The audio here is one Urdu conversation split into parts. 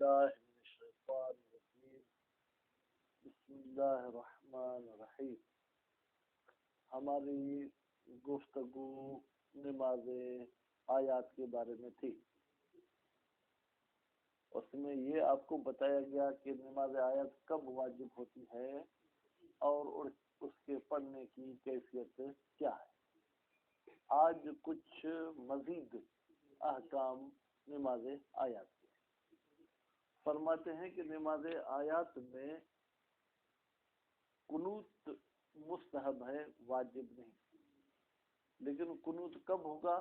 باللہ من الشیطان الرجیم بسم اللہ الرحمن الرحیم. ہماری گفتگو نماز آیات کے بارے میں تھی. اس میں یہ آپ کو بتایا گیا کہ نماز آیات کب واجب ہوتی ہے اور اس کے پڑھنے کی کیفیت کیا ہے. آج کچھ مزید احکام نماز آیات کے. فرماتے ہیں کہ نماز آیات میں قنوت مستحب ہے، واجب نہیں. لیکن قنوت کب ہوگا؟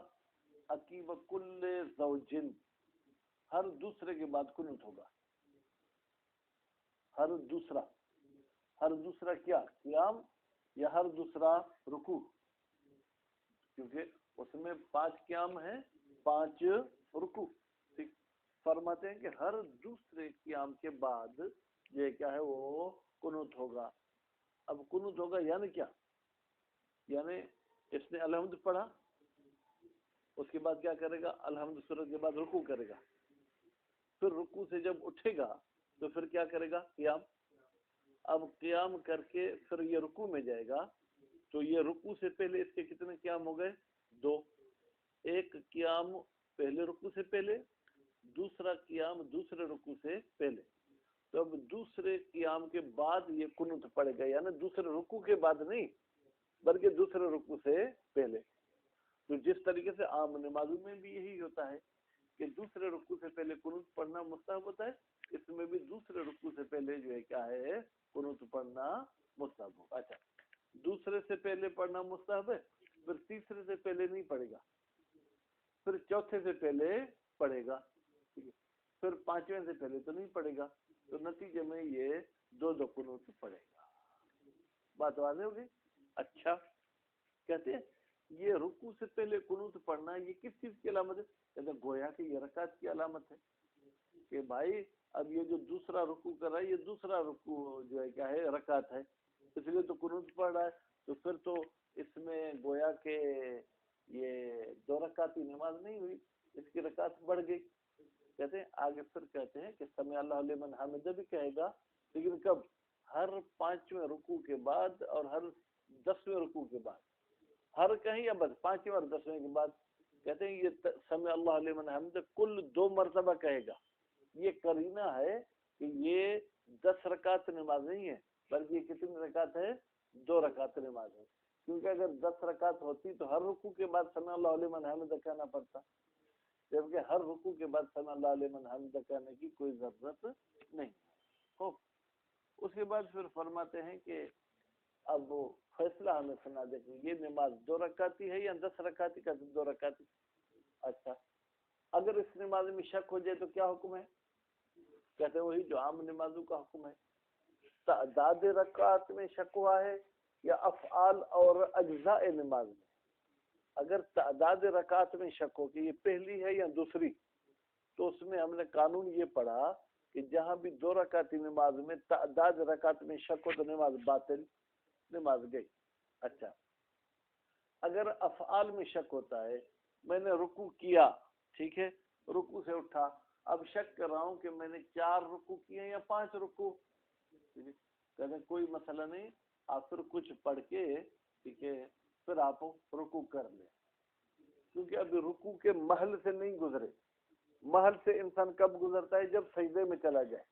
عقیب کل زوجن، ہر دوسرے کے بعد قنوت ہوگا. ہر دوسرا کیا؟ قیام یا ہر دوسرا رکوع؟ کیونکہ اس میں 5 قیام ہیں، 5 رکوع. ٹھیک. فرماتے ہیں کہ ہر دوسرے قیام کے بعد یہ کیا ہے، وہ قنوت ہوگا. اب قنوت ہوگا یعنی کیا؟ یعنی اس نے الحمد پڑھا، اس کے بعد کیا کرے گا؟ الحمد سورت کے بعد رکوع کرے گا. پھر رکوع سے جب اٹھے گا تو پھر کیا کرے گا؟ قیام. اب قیام کر کے پھر یہ رکوع میں جائے گا. تو یہ رکوع سے پہلے اس کے کتنے قیام ہو گئے؟ 2. ایک قیام پہلے رکوع سے پہلے، دوسرا قیام دوسرے رکوع سے پہلے. تو اب دوسرے قیام کے بعد یہ قنوت پڑے گا، یعنی دوسرے رکوع کے بعد نہیں بلکہ دوسرے رکوع سے پہلے. تو جس طریقے سے عام نمازوں میں بھی یہی ہوتا ہے کہ دوسرے رکوع سے پہلے قنوت پڑھنا مستحب ہوتا ہے، اس میں بھی دوسرے رکوع سے پہلے جو ہے کیا ہے، قنوت پڑھنا مستحب ہو. اچھا، دوسرے سے پہلے پڑھنا مستحب ہے، پھر تیسرے سے پہلے نہیں پڑھے گا، پھر چوتھے سے پہلے پڑھے گا، پھر 5ویں سے پہلے تو نہیں پڑھے گا. تو نتیجے میں یہ 2 قنوت پڑھے گا. بات واضح ہوگی؟ اچھا، کہتے ہیں یہ رکوع سے پہلے قنوت پڑھنا یہ کس چیز کی علامت ہے؟ کہتے ہیں گویا کہ یہ رکعت کی علامت ہے کہ بھائی اب یہ جو دوسرا رکوع کر رہا ہے، یہ دوسرا رکوع جو ہے کیا ہے، رکعت ہے، اس لیے تو قنوت پڑھ رہا ہے. تو پھر تو اس میں گویا کہ یہ 2 رکعتی نماز نہیں ہوئی، اس کی رکعت بڑھ گئی. کہتے ہیں آگے پھر کہتے ہیں کہ سمع اللہ لمن حمدہ بھی کہے گا، لیکن کب؟ ہر 5ویں رکوع کے بعد اور ہر 10ویں رکوع کے بعد. ہر کہیں یا بس 5ویں اور 10ویں کے بعد. کہتے ہیں یہ سمع اللہ لمن حمدہ کل 2 مرتبہ کہے گا. یہ قرینہ ہے کہ یہ 10 رکعت نماز نہیں ہے، بلکہ یہ کتنی رکعت ہے؟ 2 رکعت نماز ہے. کیونکہ اگر 10 رکعت ہوتی تو ہر رکوع کے بعد سمع اللہ لمن حمدہ کہنا پڑتا، جبکہ ہر رکوع کے بعد سمع اللہ لمن حمدہ کہنے کی کوئی ضرورت نہیں. اس کے بعد پھر فرماتے ہیں کہ اب وہ فیصلہ ہمیں سنا دے کہ یہ نماز 2 رکعتی ہے یا 10 رکعتی کا 2 رکعتی. اچھا، اگر اس نماز میں شک ہو جائے تو کیا حکم ہے؟ کہتے ہیں وہی جو عام نمازوں کا حکم ہے. تعداد رکعات میں شک ہوا ہے یا افعال اور اجزاء نماز میں؟ اگر تعداد رکعات میں شک ہو کہ یہ پہلی ہے یا دوسری، تو اس میں ہم نے قانون یہ پڑھا کہ جہاں بھی 2 رکعتی نماز میں تعداد رکعت میں شک ہو تو نماز باطل، نماز گئی. اچھا، اگر افعال میں شک ہوتا ہے، میں نے رکوع کیا، ٹھیک ہے، رکوع سے اٹھا، اب شک کر رہا ہوں کہ میں نے 4 رکوع کیے یا 5 رکوع. کہتے ہیں کوئی مسئلہ نہیں، آپ پھر کچھ پڑھ کے ٹھیک ہے پھر آپ رکوع کر لیں، کیونکہ ابھی رکوع کے محل سے نہیں گزرے. محل سے انسان کب گزرتا ہے؟ جب سجدے میں چلا جائے.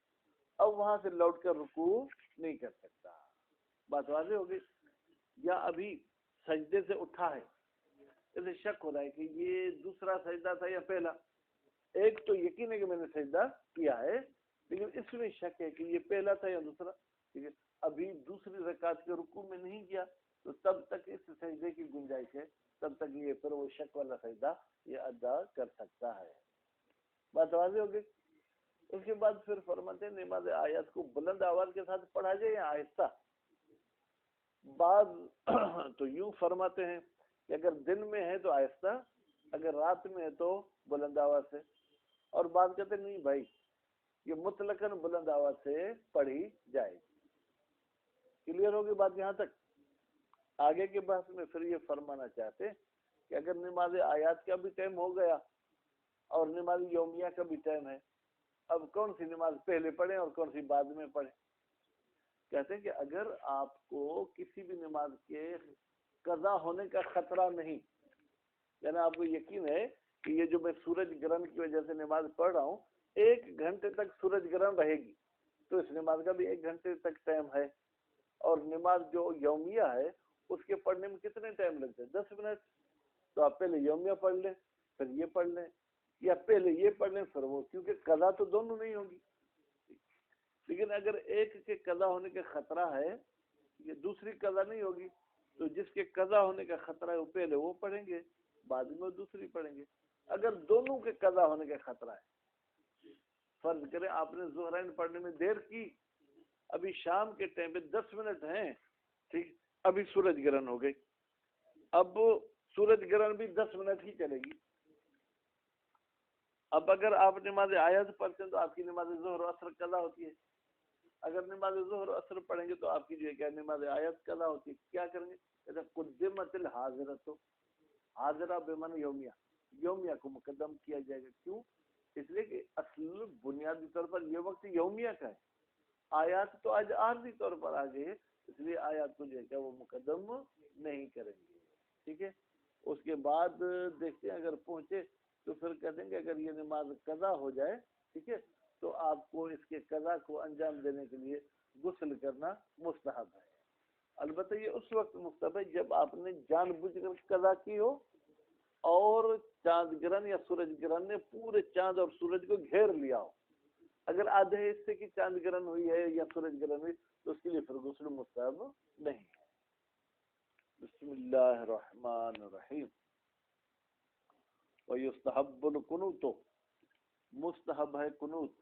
اب وہاں سے لوٹ کر رکوع نہیں کر سکتا. بات واضح ہوگی؟ یا ابھی سجدے سے اٹھا ہے، اسے شک ہو رہا ہے کہ یہ دوسرا سجدہ تھا یا پہلا. ایک تو یقین ہے کہ میں نے سجدہ کیا ہے، لیکن اس میں شک ہے کہ یہ پہلا تھا یا دوسرا. ٹھیک ہے، ابھی دوسری رکعت کے رکوع میں نہیں کیا، تو تب تک اس سجدے کی گنجائش ہے، تب تک یہ پھر وہ شک والا سجدہ یہ ادا کر سکتا ہے. بات واضح ہو گئی؟ اس کے بعد پھر فرماتے ہیں نماز آیات کو بلند آواز کے ساتھ پڑھا جائے یا آہستہ. بعض تو یوں فرماتے ہیں کہ اگر دن میں ہے تو آہستہ، اگر رات میں ہے تو بلند آواز سے. اور بعض کہتے ہیں نہیں بھائی، یہ مطلقاً بلند آواز سے پڑھی جائے گی. کلیئر ہوگی بات یہاں تک؟ آگے کے بحث میں پھر یہ فرمانا چاہتے کہ اگر نماز آیات کا بھی ٹائم ہو گیا اور نماز یومیہ کا بھی ٹائم ہے، اب کون سی نماز پہلے پڑھیں اور کون سی بعد میں پڑھیں؟ کہتے ہیں کہ اگر آپ کو کسی بھی نماز کے قضا ہونے کا خطرہ نہیں، یعنی آپ کو یقین ہے کہ یہ جو میں سورج گرہن کی وجہ سے نماز پڑھ رہا ہوں 1 گھنٹے تک سورج گرہن رہے گی، تو اس نماز کا بھی 1 گھنٹے تک ٹائم ہے، اور نماز جو یومیہ ہے اس کے پڑھنے میں کتنے ٹائم لگتے ہیں؟ 10 منٹ. تو آپ پہلے یومیہ پڑھ لیں پھر یہ پڑھ لیں، یا پہلے یہ پڑھ لیں پھر وہ، کیونکہ قضا تو دونوں نہیں ہوگی. لیکن اگر ایک کے قضا ہونے کا خطرہ ہے، یہ دوسری قضا نہیں ہوگی، تو جس کے قضا ہونے کا خطرہ ہے وہ پہلے وہ پڑھیں گے، بعد میں وہ دوسری پڑھیں گے. اگر دونوں کے قضا ہونے کا خطرہ ہے، فرض کریں آپ نے ظہرین پڑھنے میں دیر کی، ابھی شام کے ٹائم پہ 10 منٹ ہیں، ٹھیک، ابھی سورج گرہن ہو گئی، اب سورج گرہن بھی 10 منٹ ہی چلے گی. اب اگر آپ نماز آیت پڑھتے ہیں تو آپ کی نماز ظہر و عصر قضا ہوتی ہے. اگر نماز ظہر و عصر پڑھیں گے تو آپ کی جو ہے کیا نماز آیت قضا ہوتی ہے. کیا کریں گے؟ کہتے ہیں قدمت الحاضرۃ، حاضرہ بمعنی یومیہ، یومیہ کو مقدم کیا جائے گا. کیوں؟ اس لیے کہ اصل بنیادی طور پر یہ وقت یومیہ کا ہے، آیات تو آج عارضی طور پر آ گئی ہے، اس لیے آیات کو جو ہے کیا وہ مقدم نہیں کریں گے. ٹھیک ہے. اس کے بعد دیکھتے ہیں اگر پہنچے تو پھر کہتے ہیں کہ اگر یہ نماز قضا ہو جائے، ٹھیک ہے، تو آپ کو اس کے قضا کو انجام دینے کے لیے غسل کرنا مستحب ہے. البتہ یہ اس وقت مستحب ہے جب آپ نے جان بوجھ کر قضا کی ہو اور چاند گرہن یا سورج گرہن نے پورے چاند اور سورج کو گھیر لیا ہو. اگر آدھے حصے کی چاند گرہن ہوئی ہے یا سورج گرہن ہوئی تو اس کے لیے پھر غسل مستحب نہیں ہے. بسم اللہ الرحمن الرحیم. وَيُسْتَحَبُّ الْقُنُوتُ، مستحب ہے قنوت،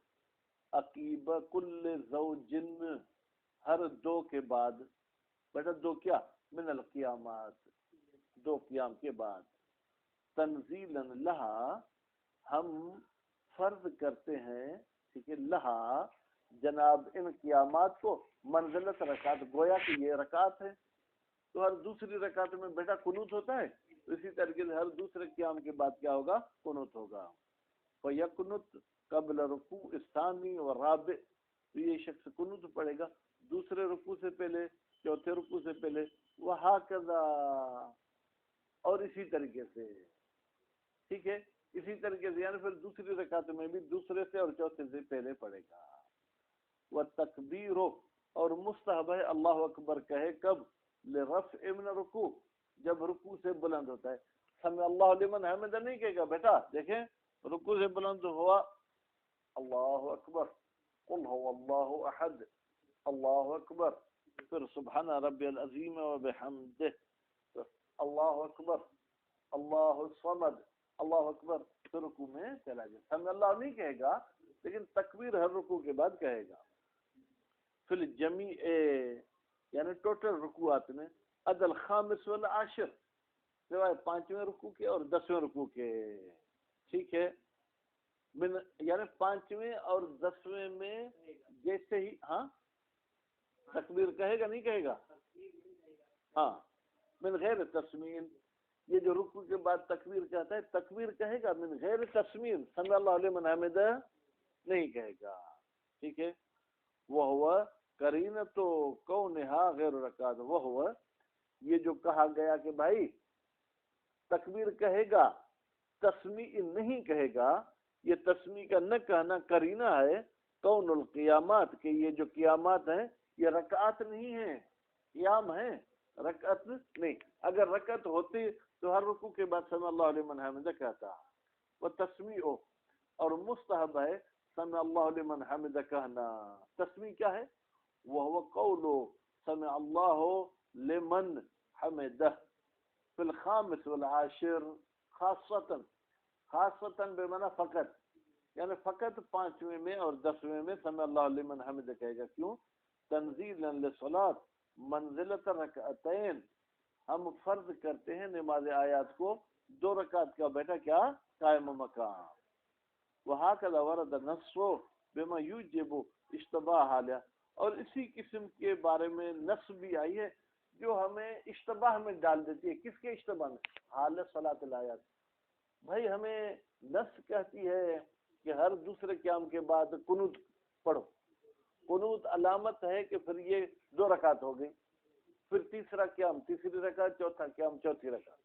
عقیب کل زوجن، ہر 2 کے بعد. بیٹا 2 کیا؟ من القیامات، 2 قیام کے بعد. تنزیلا لہا، ہم فرض کرتے ہیں، ٹھیک ہے، لہا جناب ان قیامات کو، منزلت رکعت، گویا کہ یہ رکعت ہے. تو ہر دوسری رکعت میں بیٹا قنوت ہوتا ہے، تو اسی طریقے سے ہر دوسرے قیام کے بعد کیا ہوگا؟ قنوت ہوگا. فَيَقْنُتْ قبل رکوع الثانی والرابع، تو یہ شخص قنوت پڑھے گا دوسرے رکوع سے پہلے، چوتھے رکوع سے پہلے، وہکذا، اور اسی طریقے سے. ٹھیک ہے، اسی طریقے سے یعنی پھر دوسری رکعت میں بھی دوسرے سے اور چوتھے سے پہلے پڑھے گا. وَالتَّكْبِيرُ، اور مستحب ہے اللہ اکبر کہے کب؟ لرفع من رکوع، جب رکوع سے بلند ہوتا ہے. سمع اللہ لمن حمدہ نہیں کہے گا بیٹا، دیکھیں رکوع سے بلند ہوا اللہ اکبر، قل هو اللہ احد، اللہ اکبر، پھر سبحان ربی العظیم وبحمدہ، اللہ اکبر، اللہ الصمد، اللہ اکبر، پھر رکوع میں چلا جائے. سمع اللہ نہیں کہے گا لیکن تکبیر ہر رکوع کے بعد کہے گا. پھر جمیع، یعنی ٹوٹل رکوعات میں، عدل خامس والعاشر، سوائے 5ویں رکوع کے اور 10ویں رکوع کے. ٹھیک ہے، من یعنی 5ویں اور 10ویں میں جیسے ہی، ہاں تکبیر کہے گا نہیں کہے گا؟ ہاں، من غیر تسمین، یہ جو رکوع کے بعد تکبیر کہتا ہے تکبیر کہے گا من غیر تسمین، سمع اللہ لمن حمدہ نہیں کہے گا. ٹھیک ہے. وہو قرینۃ کونہا غیر رکعت، وہو یہ جو کہا گیا کہ بھائی تکبیر کہے گا تسمیع نہیں کہے گا، یہ تسمیع کا نہ کہنا قرینہ ہے کون القیامات، کہ یہ جو قیامات ہیں یہ رکعت نہیں ہیں، قیام ہیں، رکعت نہیں. اگر رکعت ہوتی تو ہر رکوع کے بعد سمع اللہ لمن حمدہ کہتا. وہ تسمیع، اور مستحب ہے سمع اللہ لمن حمدہ کہنا. تسمیع کیا ہے؟ وہ قول سمع اللہ لمن حمدہ فی الخامس والعاشر، خاصتاً، خاصتاً بمعنی فقط، یعنی فقط 5ویں میں اور 10ویں میں سمع اللہ لمن حمدہ کہے گا. کیوں؟ تنزیلا للصلاۃ منزلۃ رکعتین، ہم فرض کرتے ہیں نماز آیات کو 2 رکعت کا بیٹا کیا؟ قائم مقام. وہکذا ورد النص بما یوجب اشتباہ حالیہ، اور اسی قسم کے بارے میں نص بھی آئی ہے جو ہمیں اشتباہ میں ڈال دیتی ہے. کس کے اشتباہ میں؟ حال صلاۃ الآیات. بھائی ہمیں نص کہتی ہے کہ ہر دوسرے قیام کے بعد قنوت پڑھو. قنوت علامت ہے کہ پھر یہ 2 رکعت ہو گئی، پھر تیسرا قیام تیسری رکعت، چوتھا قیام چوتھی رکعت.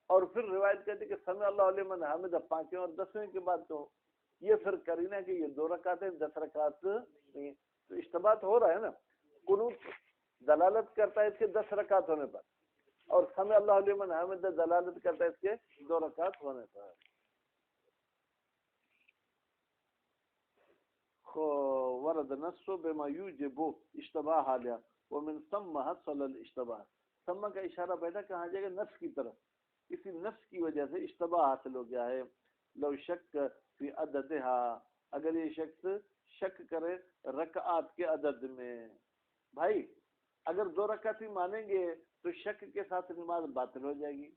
اور پھر روایت کہتی کہ سمع اللہ لمن حمدہ 5ویں اور 10ویں کے بعد تو یہ پھر کرینہ کہ یہ 2 رکعتیں 10 رکعت نہیں. تو اشتباط ہو رہا ہے نا. قنوت دلالت کرتا ہے اس کے 10 رکعت ہونے پر، اور سمع اللہ لمن حمدہ دلالت کرتا ہے اس کے 2 رکعت ہونے پر. ورد نص بما یوجب اشتباہ حالیہ ومن ثم حصل الاشتباہ. ثم کا اشارہ پیدا کہاں جائے گا؟ نفس کی طرف. اسی نفس کی وجہ سے اشتباہ حاصل ہو گیا ہے. لو شک فی عددها، اگر یہ شخص شک کرے رکعات کے عدد میں. بھائی اگر 2 رکعت ہی مانیں گے تو شک کے ساتھ نماز باطل ہو جائے گی.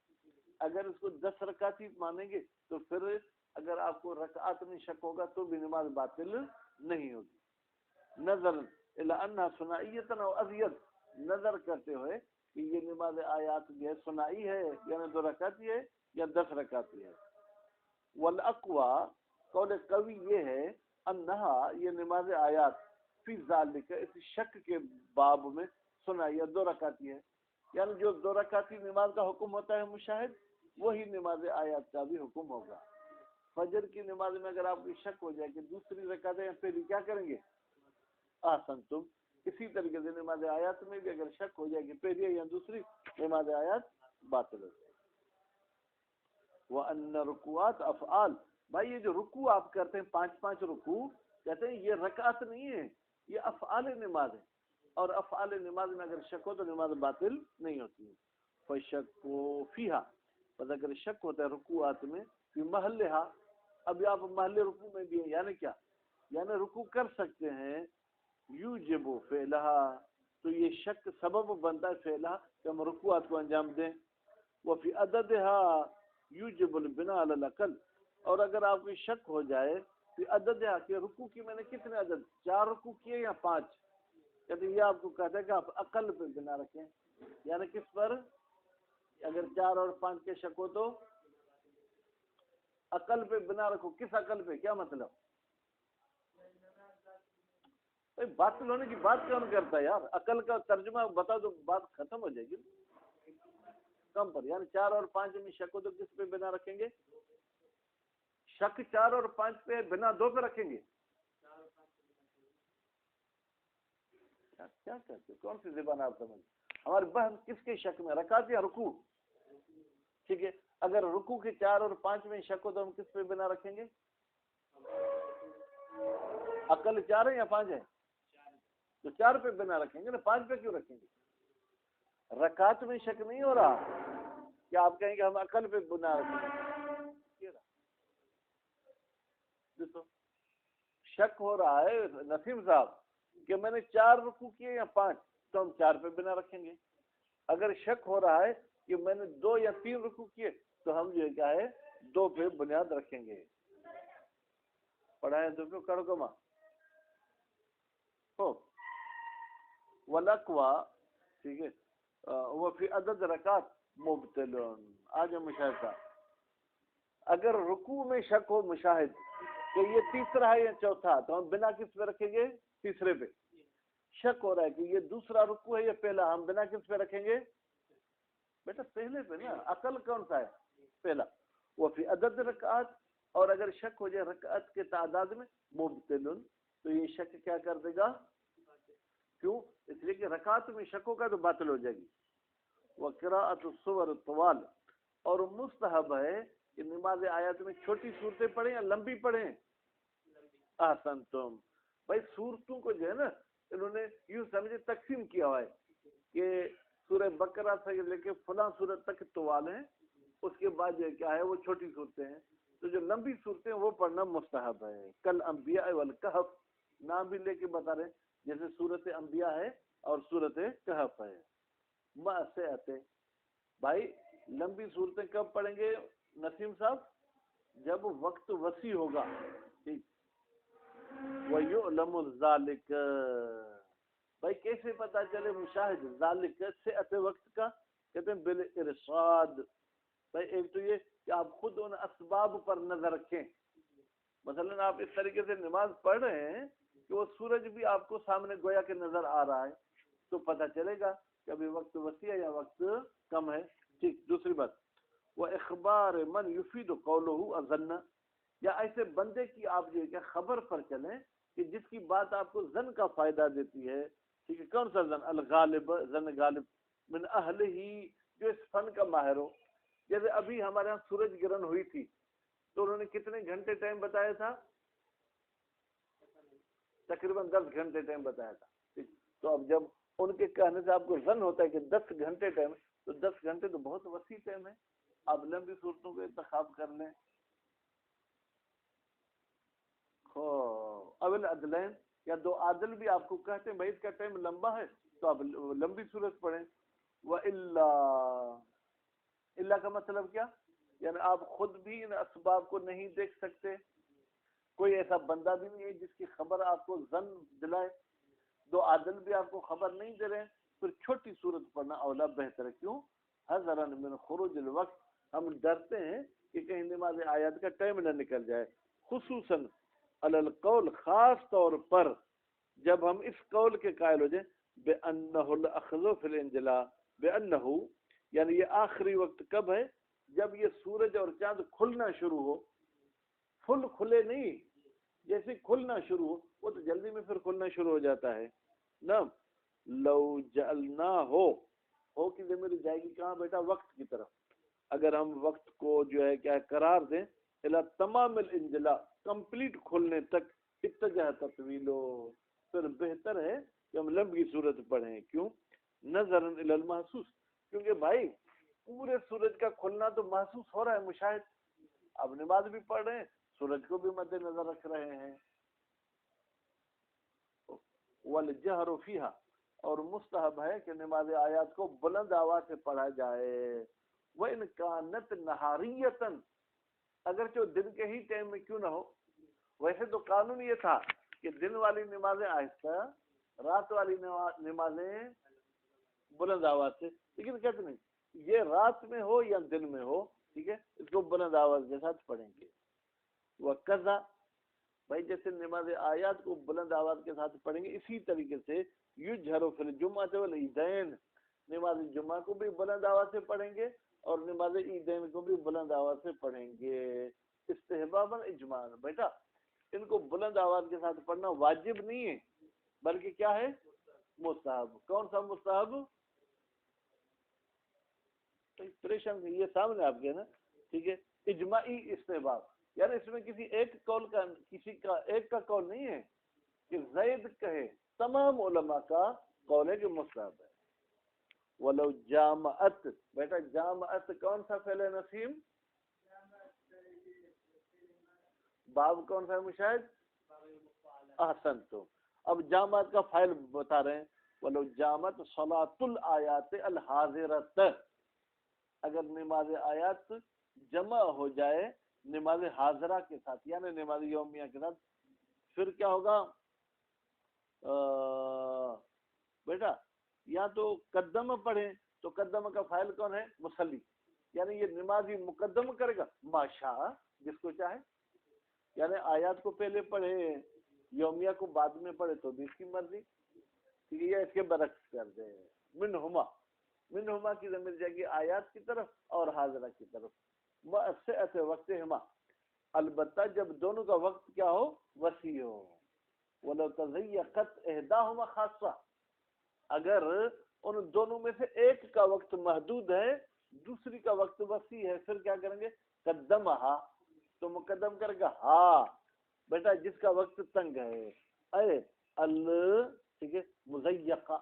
اگر اس کو 10 رکعت ہی مانیں گے تو پھر اگر آپ کو رکعات میں شک ہوگا تو بھی نماز باطل نہیں ہوگی. نظر الی انها ثنائیۃ او ازید، نظر کرتے ہوئے کہ یہ نماز آیات جو ہے ثنائی ہے یعنی 2 رکعت ہے یا 10 رکعت ہے. والاقوى، قول قوی یہ ہے، انہا یہ نماز آیات فی ذالک، اس شک کے باب میں ثنائی 2 رکعت ہے. یعنی جو 2 رکعتی نماز کا حکم ہوتا ہے مشاہد، وہی نماز آیات کا بھی حکم ہوگا. فجر کی نماز میں اگر آپ کو شک ہو جائے کہ دوسری رکعتیں پھر کیا کریں گے؟ احسنتم. اسی طریقے سے نماز آیات میں بھی اگر شک ہو جائے کہ پہلی یا دوسری، نماز آیات باطل ہو جائے. وَأَنَّ رُكُوعَاتَ أَفْعَالٌ، بھائی یہ جو رکوع آپ کرتے ہیں 5 رکوع، کہتے ہیں یہ رکعت نہیں ہے، یہ افعال نماز ہے. اور افعال نماز میں اگر شک ہو تو نماز باطل نہیں ہوتی ہے. فَشَكُّ فِيهَا، بس اگر شک ہوتا ہے رکوعات میں، فی محلہا، ابھی آپ محل رکوع میں بھی ہیں، یعنی کیا؟ یعنی رکوع کر سکتے ہیں. یوجب فعلہا، تو یہ شک سبب بنتا ہے فعلہا کہ ہم رکوعات کو انجام دیں. وفی عددہا یوجب البناء علی الاقل، اور اگر آپ کو شک ہو جائے فی عددہا کہ رکوع کی میں نے کتنے عدد 4 رکوع کیے یا 5، کہتے یہ آپ کو کہتا ہے کہ آپ عقل پہ بنا رکھیں. یعنی کس پر؟ اگر 4 اور 5 کے شک ہو تو عقل پہ بنا رکھو. کس عقل پہ؟ کیا مطلب؟ باطل ہونے کی بات کون کرتا ہے یار؟ عقل کا ترجمہ بتا دو، بات ختم ہو جائے گی. کم پر، یعنی 4 اور 5 میں شک ہو تو کس پہ بنا رکھیں گے؟ شک 4 اور 5 پہ، بنا 2 پہ رکھیں گے. کیا کرتے؟ کون سی زبان آپ سمجھ؟ ہماری بحث کس کے شک میں؟ رکعت یا رکوع؟ ٹھیک ہے، اگر رکوع کے 4 اور 5 میں شک ہو تو ہم کس پہ بنا رکھیں گے؟ عقل 4 ہے یا 5 ہے؟ تو 4 پہ بنا رکھیں گے نا، 5 پہ کیوں رکھیں گے؟ رکعت میں شک نہیں ہو رہا کہ آپ کہیں گے ہم عقل پہ بنا رکھیں گے. شک ہو رہا ہے نسیم صاحب کہ میں نے 4 رکوع کیے یا 5، تو ہم 4 پہ بنا رکھیں گے. اگر شک ہو رہا ہے کہ میں نے 2 یا 3 رکوع کیے تو ہم جو کیا ہے 2 پہ بنیاد رکھیں گے. پڑھائیں تو کیوں کڑکما ہو ولاقوا. ٹھیک ہے، وہ فی عدد رکعت مبتل. آج مشاہدہ، اگر رکوع میں شک ہو مشاہد کہ یہ تیسرا ہے یا چوتھا، تو ہم بنا کس پہ رکھیں گے؟ تیسرے پہ. شک ہو رہا ہے کہ یہ دوسرا رکوع ہے یا پہلا، ہم بنا کس پہ رکھیں گے؟ بیٹا پہلے پہ نا. عقل کون سا ہے؟ پہلا. وہ فی عدد رکعت، اور اگر شک ہو جائے رکعت کے تعداد میں مبتل، تو یہ شک کیا کر دے گا؟ کیوں؟ اس لیے کہ رکعت میں شک ہوگا تو باطل ہو جائے گی. وقراءۃ السور الطوال، اور مستحب ہے کہ نماز آیات میں چھوٹی صورتیں پڑھیں یا لمبی پڑھیں؟ احسنتم. بھائی صورتوں کو جو ہے نا انہوں نے یوں سمجھے تقسیم کیا ہوا ہے کہ سورہ بقرہ سے لے کے فلاں سورت تک طوال ہیں، اس کے بعد جو کیا ہے وہ چھوٹی صورتیں ہیں. تو جو لمبی صورتیں وہ پڑھنا مستحب ہے. کل انبیاء والکہف، نام بھی لے کے بتا رہے جیسے سورت انبیاء ہے اور سورت کہف ہے. مَأْسَئَتِ، بھائی لمبی صورتیں کب پڑھیں گے نسیم صاحب؟ جب وقت وسیع ہوگا. ٹھیک. وَيُعْلَمُ ذَلِكَ، بھائی کیسے پتا چلے مشاہد ذالک سے وقت کا؟ کہتے ہیں بالارصاد. بھائی ایک تو یہ کہ آپ خود ان اسباب پر نظر رکھیں مثلاً آپ اس طریقے سے نماز پڑھ رہے ہیں کہ وہ سورج بھی آپ کو سامنے گویا کہ نظر آ رہا ہے، تو پتہ چلے گا کہ ابھی وقت وسیع ہے یا وقت کم ہے. ٹھیک. دوسری بات، وہ اخبار من یفید قولہ اظن، یا ایسے بندے کی آپ جو ہے کہ خبر پر چلیں کہ جس کی بات آپ کو زن کا فائدہ دیتی ہے. ٹھیک ہے. کون سا زن؟ الغالب، زن غالب، من اہل ہی، جو اس فن کا ماہر ہو. جیسے ابھی ہمارے یہاں سورج گرہن ہوئی تھی تو انہوں نے کتنے گھنٹے ٹائم بتایا تھا؟ تقریباً 10 گھنٹے ٹائم بتایا تھا. ٹھیک. تو اب جب ان کے کہنے سے آپ کو زن ہوتا ہے کہ 10 گھنٹے ٹائم، تو 10 گھنٹے تو بہت وسیع ٹائم ہے. آپ لمبی صورتوں کو انتخاب کر لیں. اول عدلین، یا دو عادل بھی آپ کو کہتے ہیں بھائی اس کا ٹائم لمبا ہے تو آپ لمبی صورت پڑھیں. وَإِلَّا، اللہ کا مطلب کیا؟ یعنی آپ خود بھی ان اسباب کو نہیں دیکھ سکتے، کوئی ایسا بندہ بھی نہیں ہے جس کی خبر آپ کو زن دلائے، دو عادل بھی آپ کو خبر نہیں دے رہے ہیں، پھر چھوٹی صورت پڑھنا اولا بہتر ہے. کیوں؟ حذرا من خروج الوقت، ہم ڈرتے ہیں کہ کہیں نماز آیات کا ٹائم نہ نکل جائے. خصوصاً علی القول، خاص طور پر جب ہم اس قول کے قائل ہو جائیں بأنہ الاخذ فی الانجلاء، بأنہ، یعنی یہ آخری وقت کب ہے؟ جب یہ سورج اور چاند کھلنا شروع ہو. فل کھلے نہیں، جیسے کھلنا شروع ہو، وہ تو جلدی میں پھر کھلنا شروع ہو جاتا ہے نا. لو جعلنا ہو کی ضمیر جائے گی کہاں بیٹا؟ وقت کی طرف. اگر ہم وقت کو جو ہے کیا قرار دیں الی تمام الانجلاء، کمپلیٹ کھلنے تک، اتجہ تطویلو، پھر بہتر ہے کہ ہم لمبی صورت پڑھیں. کیوں؟ نظرا الی المحسوس، کیونکہ بھائی پورے سورج کا کھلنا تو محسوس ہو رہا ہے، مشاہد. اب نماز بھی پڑھ رہے ہیں، سورج کو بھی مد نظر رکھ رہے ہیں. والجہر فیہا، اور مستحب ہے کہ نماز آیات کو بلند آواز سے پڑھا جائے. وَإِنْ كَانَتْ نَهَارِيَّةً، اگرچہ دن کے ہی ٹائم میں کیوں نہ ہو. ویسے تو قانون یہ تھا کہ دن والی نمازیں آہستہ، رات والی نمازیں بلند آواز سے، لیکن کہتے نہیں یہ رات میں ہو یا دن میں ہو، ٹھیک ہے، اس کو بلند آواز کے ساتھ پڑھیں گے. وَقَذَا، بھائی جیسے نماز آیات کو بلند آواز کے ساتھ پڑھیں گے، اسی طریقے سے یجہر فی الجمعۃ والعیدین، نماز جمعہ کو بھی بلند آواز سے پڑھیں گے اور نماز عیدین کو بھی بلند آواز سے پڑھیں گے. استحباباً اجماعاً، بیٹا ان کو بلند آواز کے ساتھ پڑھنا واجب نہیں ہے بلکہ کیا ہے؟ مستحب. کون سا مستحب؟ پریشان یہ سامنے آپ کے نا. ٹھیک ہے. اجماعی استحباب، یعنی اس میں کسی ایک قول کا، کسی کا ایک کا قول نہیں ہے کہ زید کہے، تمام علماء کا قول ہے کہ مستحب ہے. ولو جامعت، بیٹا جامعت کون سا فعل نسیم؟ باب کون سا ہے مشاہد؟ احسن. تو اب جامعت کا فاعل بتا رہے ہیں. ولو جامعت صلاۃ الآیات الحاضرۃ، اگر نماز آیات جمع ہو جائے نماز حاضرہ کے ساتھ، یعنی نماز یومیہ کے ساتھ، پھر کیا ہوگا بیٹا؟ یا تو قدم پڑھیں، تو قدم کا فاعل کون ہے؟ مصلی، یعنی یہ نمازی مقدم کرے گا ماشاء، جس کو چاہے. یعنی آیات کو پہلے پڑھے، یومیہ کو بعد میں پڑھے تو بھی اس کی مرضی. ٹھیک ہے. یا اس کے برعکس کر دے. منہما کی ضمیر جائے گی آیات کی طرف اور حاضرہ کی طرف. وسعت وقتہما، البتہ جب دونوں کا وقت کیا ہو؟ وسیع ہو. ولو تضیقت احداہما خاصہ، اگر ان دونوں میں سے ایک کا وقت محدود ہے دوسری کا وقت وسیع ہے، پھر کیا کریں گے؟ قدمہا، تو مقدم کرے گا ہاں بیٹا جس کا وقت تنگ ہے. اے ٹھیک ہے، مضیقہ،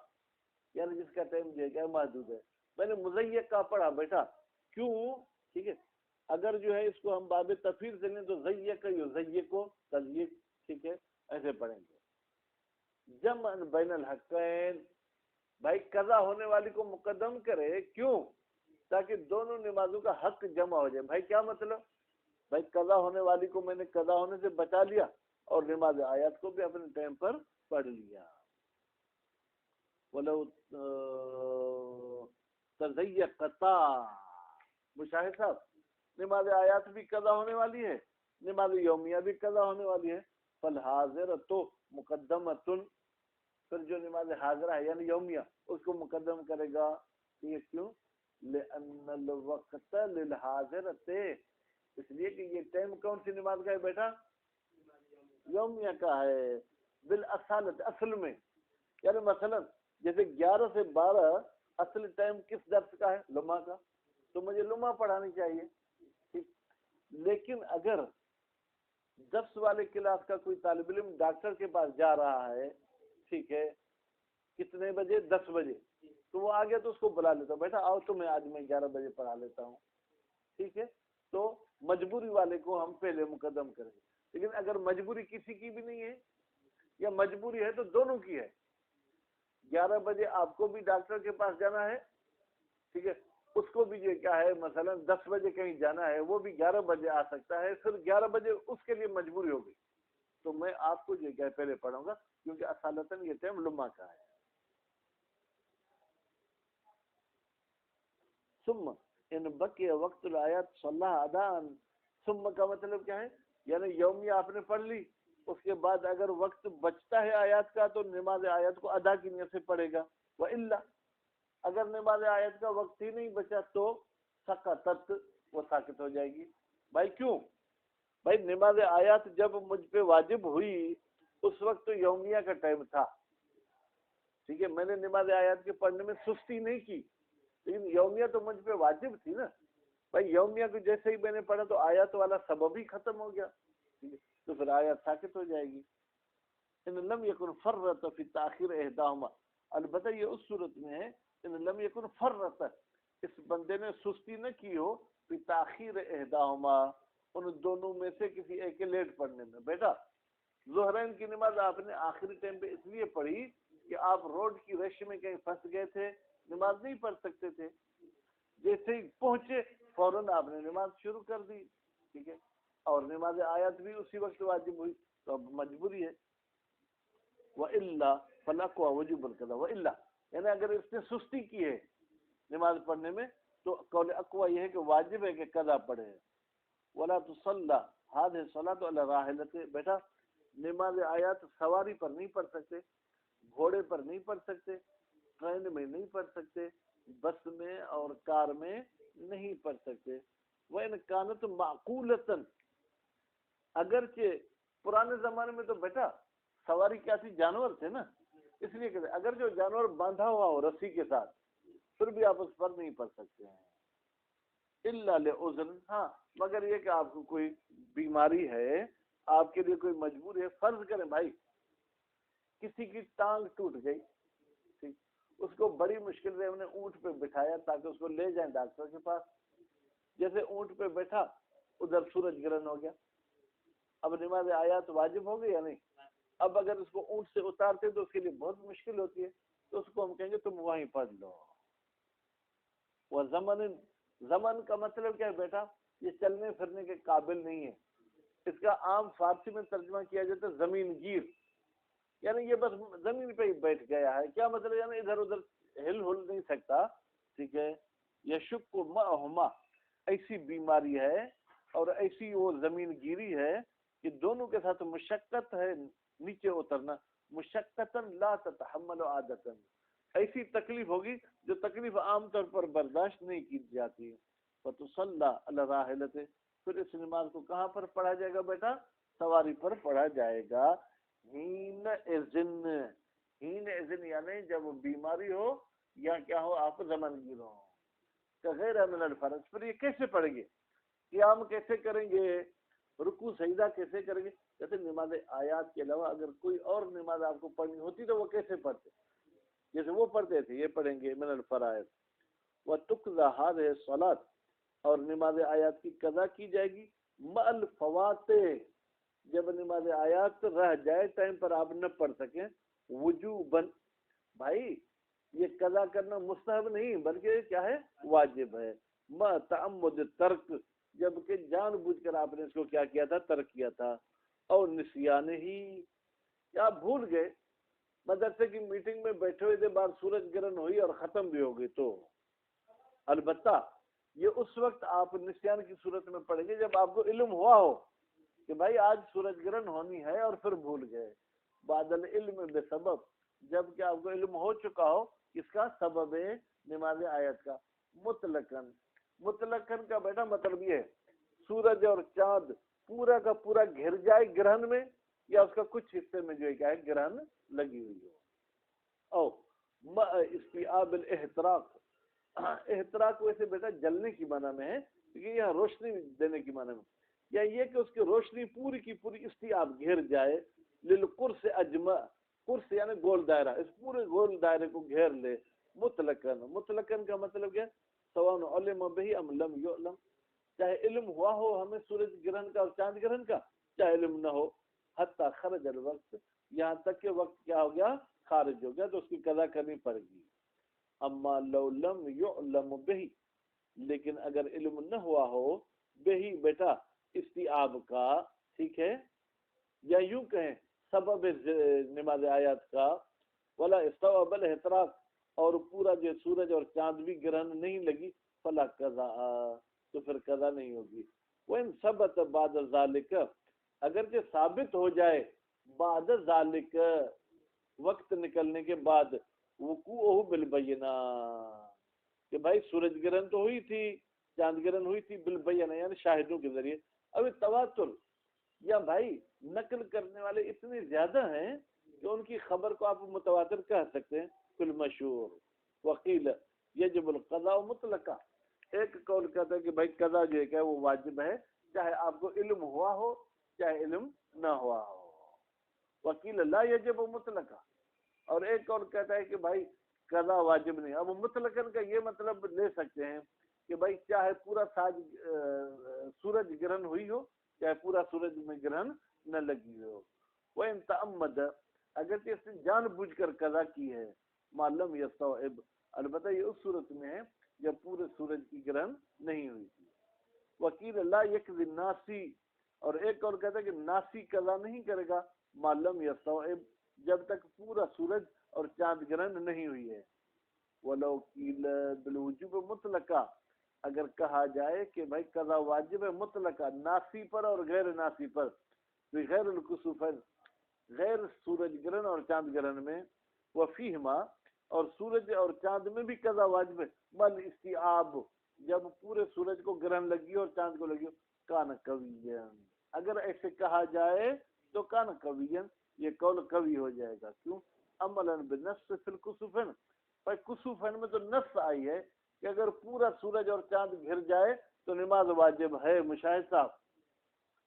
یعنی جس کا ٹائم جو ہے محدود ہے. میں نے مضیقہ پڑھا بیٹا، کیوں؟ ٹھیک ہے. اگر جو ہے اس کو ہم باب تفسیر سے لیں تو ضیق یضیق تضییق، ٹھیک ہے، ایسے پڑھیں گے. جمع بین الحقین، بھائی قضا ہونے والی کو مقدم کرے، کیوں؟ تاکہ دونوں نمازوں کا حق جمع ہو جائے. بھائی کیا مطلب؟ بھائی قضا ہونے والی کو میں نے قضا ہونے سے بچا لیا اور نماز آیات کو بھی اپنے ٹائم پر پڑھ لیا. ولو تضیقتا، مشاہد صاحب نماز آیات بھی قضا ہونے والی ہے، نماز یومیہ بھی قضا ہونے والی ہے. فالحاضرۃ مقدمۃ، پھر جو نماز حاضرہ ہے یعنی یومیہ اس کو مقدم کرے گا. یہ کیوں؟ لأن الوقت للحاضرۃ، اس لیے کہ یہ ٹائم کون سی نماز کا ہے بیٹا؟ یومیہ کا ہے. بالاصالت، اصل میں، یعنی مثلا جیسے 11 سے 12 اصل ٹائم کس درس کا ہے؟ لمحہ کا، تو مجھے لمحہ پڑھانی چاہیے. ٹھیک. لیکن اگر 10 والے کلاس کا کوئی طالب علم ڈاکٹر کے پاس جا رہا ہے، ٹھیک ہے، کتنے بجے؟ 10 بجے، تو وہ آ گیا تو اس کو بلا لیتا ہوں، بیٹا آؤ تمہیں آج میں 11 بجے پڑھا لیتا ہوں. ٹھیک ہے، تو مجبوری والے کو ہم پہلے مقدم کریں گے. لیکن اگر مجبوری کسی کی بھی نہیں ہے یا مجبوری ہے تو دونوں کی ہے. 11 بجے آپ کو بھی ڈاکٹر کے پاس جانا ہے، ٹھیک ہے، اس کو بھی یہ کیا ہے مثلا 10 بجے کہیں جانا ہے، وہ بھی 11 بجے آ سکتا ہے، پھر 11 بجے اس کے لیے مجبوری ہوگی. تو میں آپ کو یہ کیا پہلے پڑھوں گا کیونکہ اصالتاً یہ ٹائم لمحہ کا ہے. ثم ان بقي وقت الآیات صلی ادان، ثم کا مطلب کیا ہے؟ یعنی یومیہ آپ نے پڑھ لی، اس کے بعد اگر وقت بچتا ہے آیات کا تو نماز آیات کو ادا کی نیت سے پڑھے گا. وإلا اگر نماز آیت کا وقت ہی نہیں بچا تو سقطت، وہ ساکت ہو جائے گی. بھائی کیوں؟ بھائی نماز آیات جب مجھ پہ واجب ہوئی اس وقت تو یومیہ کا ٹائم تھا، ٹھیک ہے، میں نے نماز آیات کے پڑھنے میں سستی نہیں کی، لیکن یومیہ تو مجھ پہ واجب تھی نا. بھائی یومیہ کو جیسے ہی میں نے پڑھا تو آیات والا سبب ہی ختم ہو گیا، ٹھیک ہے، تو پھر آیات ساکت ہو جائے گی. ان لم یکن فرط فی تاخیر احداہما، البتہ یہ اس صورت میں ہے ان لم یکن فرط، اس بندے نے سستی نہ کی ہو فی تاخیر احداہما، ان دونوں میں سے کسی ایک کے لیٹ پڑھنے میں. بیٹا ظہرین کی نماز آپ نے آخری ٹائم پہ اس لیے پڑھی کہ آپ روڈ کی رش میں کہیں پھنس گئے تھے، نماز نہیں پڑھ سکتے تھے، جیسے ہی پہنچے فوراً آپ نے نماز شروع کر دی، ٹھیک ہے، اور نماز آیات بھی اسی وقت واجب ہوئی تو اب مجبوری ہے. وَإِلَّا فَلَقْوَ وُجُوبُ الْقَضَاءِ، وَإِلَّا یعنی اگر اس نے سستی کی ہے نماز پڑھنے میں تو قول اقوی یہ ہے کہ واجب ہے کہ قضا پڑھے. وَلَا تُصَلَّى هَذِهِ الصَّلَاةُ عَلَى رَاحِلَةٍ، بیٹا نماز آیات سواری پر نہیں پڑھ سکتے، گھوڑے پر نہیں پڑھ سکتے، ٹرین میں نہیں پڑھ سکتے، بس میں اور کار میں نہیں پڑھ سکتے. وَإِنْ كَانَتْ مَعْقُولَةً، اگرچہ پرانے زمانے میں تو بیٹا سواری کیا تھی؟ جانور تھے نا، اس لیے کہتے اگر جو جانور باندھا ہوا ہو رسی کے ساتھ پھر بھی آپ اس پر نہیں پڑھ سکتے ہیں. الا لعذر، ہاں مگر یہ کہ آپ کو کوئی بیماری ہے، آپ کے لیے کوئی مجبوری ہے. فرض کریں بھائی کسی کی ٹانگ ٹوٹ گئی، ٹھیک، اس کو بڑی مشکل سے ہم نے اونٹ پہ بٹھایا تاکہ اس کو لے جائیں ڈاکٹر کے پاس. جیسے اونٹ پہ بیٹھا ادھر سورج گرہن ہو گیا، اب نماز آیات واجب ہو گئی یا نہیں؟ اب اگر اس کو اونٹ سے اتارتے تو اس کے لیے بہت مشکل ہوتی ہے، تو اس کو ہم کہیں گے تم وہیں پڑھ لو. وہ زمن کا مطلب کیا ہے بیٹا؟ یہ چلنے پھرنے کے قابل نہیں ہے. اس کا عام فارسی میں ترجمہ کیا جاتا ہے زمین گیر، یعنی یہ بس زمین پہ ہی بیٹھ گیا ہے. کیا مطلب؟ یعنی ادھر ادھر ہل نہیں سکتا، ٹھیک ہے. یشق معہما، ایسی بیماری ہے اور ایسی وہ زمین گیری ہے کہ دونوں کے ساتھ مشقت ہے نیچے اترنا. مشقتاً لا تتحمل عادتاً، ایسی تکلیف ہوگی جو تکلیف عام طور پر برداشت نہیں کی جاتی. فتصلی علی راحلۃ، پھر اس نماز کو کہاں پر پڑھا جائے گا بیٹا؟ سواری پر پڑھا جائے گا. ہین اذن یعنی جب بیماری ہو یا کیا ہو، آپ زمن گیر ہو. غیر من الفرض، پھر یہ کیسے پڑھیں گے؟ قیام کیسے کریں گے؟ رکوع سجدہ کیسے کریں گے؟ جیسے نماز آیات کے علاوہ اگر کوئی اور نماز آپ کو پڑھنی ہوتی تو وہ کیسے پڑھتے؟ جیسے وہ پڑھتے تھے یہ پڑھیں گے من الفرائض. وتقضى هذه الصلاة، اور نماز آیات کی قضا کی جائے گی مع الفوات، جب نماز آیات رہ جائے ٹائم پر آپ نہ پڑھ سکیں. وجوباً، بھائی یہ قضا کرنا مستحب نہیں بلکہ کیا ہے؟ واجب ہے. مع تعمد ترک، جبکہ جان بوجھ کر آپ نے اس کو کیا کیا تھا؟ ترک کیا تھا. اور نسیان ہی، یا بھول گئے، مدرسے کی میٹنگ میں بیٹھے ہوئے تھے، بعد سورج گرہن ہوئی اور ختم بھی ہو گئی، تو البتہ یہ اس وقت آپ نسیان کی صورت میں پڑھیں گے جب آپ کو علم ہوا ہو کہ بھائی آج سورج گرہن ہونی ہے اور پھر بھول گئے. بعد العلم بسبب، جب کہ آپ کو علم ہو چکا ہو اس کا سبب نماز آیت کا. مطلقاً، مطلقاً کا بیٹا مطلب یہ ہے سورج اور چاند پورا کا پورا گھر جائے گرہن میں، یا اس کا کچھ حصے میں جو ہے کیا ہے گرہن لگی ہوئی ہو. او استیاب الاحتراق، احتراق ویسے بیٹا جلنے کی معنی میں ہے، کیونکہ یہاں روشنی دینے کی معنی میں، یا یہ کہ اس کی روشنی پوری کی پوری استیاب گھر جائے. للقرص اجمع، قرص یعنی گول دائرہ، اس پورے گول دائرے کو گھیر لے. مطلقاً، مطلقاً کا مطلب کیا؟ سواء علم به ام لم يعلم، چاہے علم ہوا ہو ہمیں سورج گرہن کا اور چاند گرہن کا، چاہے علم نہ ہو. حتی خرج الوقت، یہاں تک کہ وقت کیا ہو گیا؟ خارج ہو گیا، تو اس کی قضا کرنی پڑے گی. اما لو لم يعلم به، لیکن اگر علم نہ ہوا ہو بہی بیٹا استیاب کا، ٹھیک ہے، یا یوں کہیں سبب نماز آیات کا، ولا استوعب الاحتراق، اور پورا جو سورج اور چاند بھی گرہن نہیں لگی، فلا قضا، تو پھر قضا نہیں ہوگی. وَإِن ثبت بعد ذالک، اگرچہ ثابت ہو جائے بعد ذالک، وقت نکلنے کے بعد، وقوعہ بالبینہ، کہ بھائی سورج گرہن تو ہوئی تھی، چاند گرہن ہوئی تھی، بالبینہ یعنی شاہدوں کے ذریعے. اب تواتر، یا بھائی نقل کرنے والے اتنے زیادہ ہیں کہ ان کی خبر کو آپ متواتر کہہ سکتے ہیں. فی المشہور وقیل یجب القضاء مطلقا، ایک قول کہتا ہے کہ بھائی قضا جو ہے کہ وہ واجب ہے، چاہے آپ کو علم ہوا ہو چاہے علم نہ ہوا ہو. وکیل لا یجب مطلقا، اور ایک قول کہتا ہے کہ بھائی قضا واجب نہیں. اب مطلقاً کا یہ مطلب لے سکتے ہیں کہ بھائی چاہے پورا سورج گرہن ہوئی ہو چاہے پورا سورج میں گرہن نہ لگی ہو. وَإِن تَعَمَّدَ، اگرچہ اس نے جان بوجھ کر قضا کی ہے، معلوم یستوعب، البتہ یہ اس صورت میں ہے جب پورے سورج کی گرہن نہیں ہوئی تھی. وکیل لا یقضی الناسی، اور ایک اور کہتا ہے کہ ناسی قضا نہیں کرے گا، معلوم یستوعب، جب تک پورا سورج اور چاند گرہن نہیں ہوئی ہے. ولو قیل بالوجوب مطلقہ، اگر کہا جائے کہ بھائی قضا واجب ہے مطلقہ، ناسی پر اور غیر ناسی پر، غیر الکسوفین، غیر سورج گرہن اور چاند گرہن میں، وفیہما، اور سورج اور چاند میں بھی قضا واجب ہے، بل استیاب، جب پورے سورج کو گرہن لگی اور چاند کو لگی، کان قویًا، اگر ایسے کہا جائے تو کان قویًا، یہ قول قوی ہو جائے گا. کیوں؟ عملا بالنص فی الکسوفین، پر کسوفین میں تو نص آئی ہے کہ اگر پورا سورج اور چاند گھر جائے تو نماز واجب ہے. مشاہد صاحب،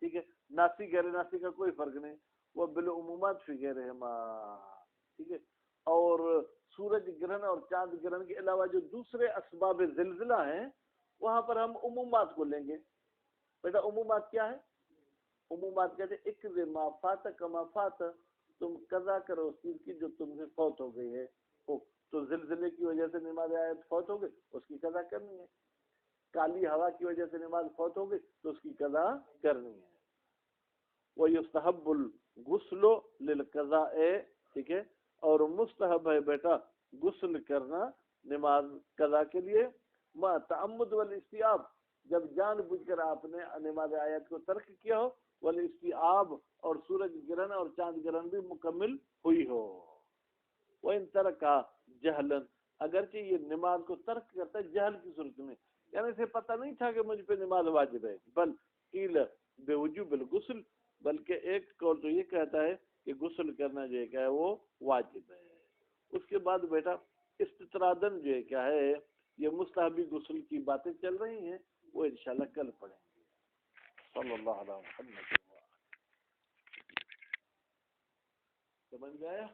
ٹھیک ہے، ناسی غیر ناسی کا کوئی فرق نہیں. وہ بالعمومات فی غیرہما، ٹھیک ہے. اور سورج گرہن اور چاند گرہن کے علاوہ جو دوسرے اسباب زلزلہ ہیں وہاں پر ہم عمومات کو لیں گے. بیٹا عمومات کیا ہے؟ عمومات کہتے ہیں اقض ما فات کما فات، تم قضا کرو اس چیز کی جو تم سے فوت ہو گئی ہے. تو زلزلے کی وجہ سے نماز آیت فوت ہو گئی، اس کی قضا کرنی ہے. کالی ہوا کی وجہ سے نماز فوت ہو گئی تو اس کی قضا کرنی ہے. وَيُسْتَحَبُّ الْغُسْلُ لِلْقَضَاءِ، ٹھیک ہے، اور مستحب ہے بیٹا غسل کرنا نماز قضا کے لیے. ما تعمد والاستیاب، جب جان بوجھ کر آپ نے نماز آیت کو ترک کیا ہو، والاستیاب، اور سورج گرہن اور چاند گرہن بھی مکمل ہوئی ہو. وَإِن تَرَكَ جَهْلًا، اگرچہ یہ نماز کو ترک کرتا ہے جہل کی صورت میں، یعنی اسے پتہ نہیں تھا کہ مجھ پہ نماز واجب ہے. بل قیل بوجوب الغسل، بلکہ ایک قول تو یہ کہتا ہے کہ غسل کرنا جو ہے کیا ہے وہ واجب ہے. اس کے بعد بیٹا استطرادن جو ہے کیا ہے یہ مستحبی غسل کی باتیں چل رہی ہیں، وہ انشاءاللہ کل پڑھیں گے. صلی اللہ علیہ وسلم. سمجھ گیا؟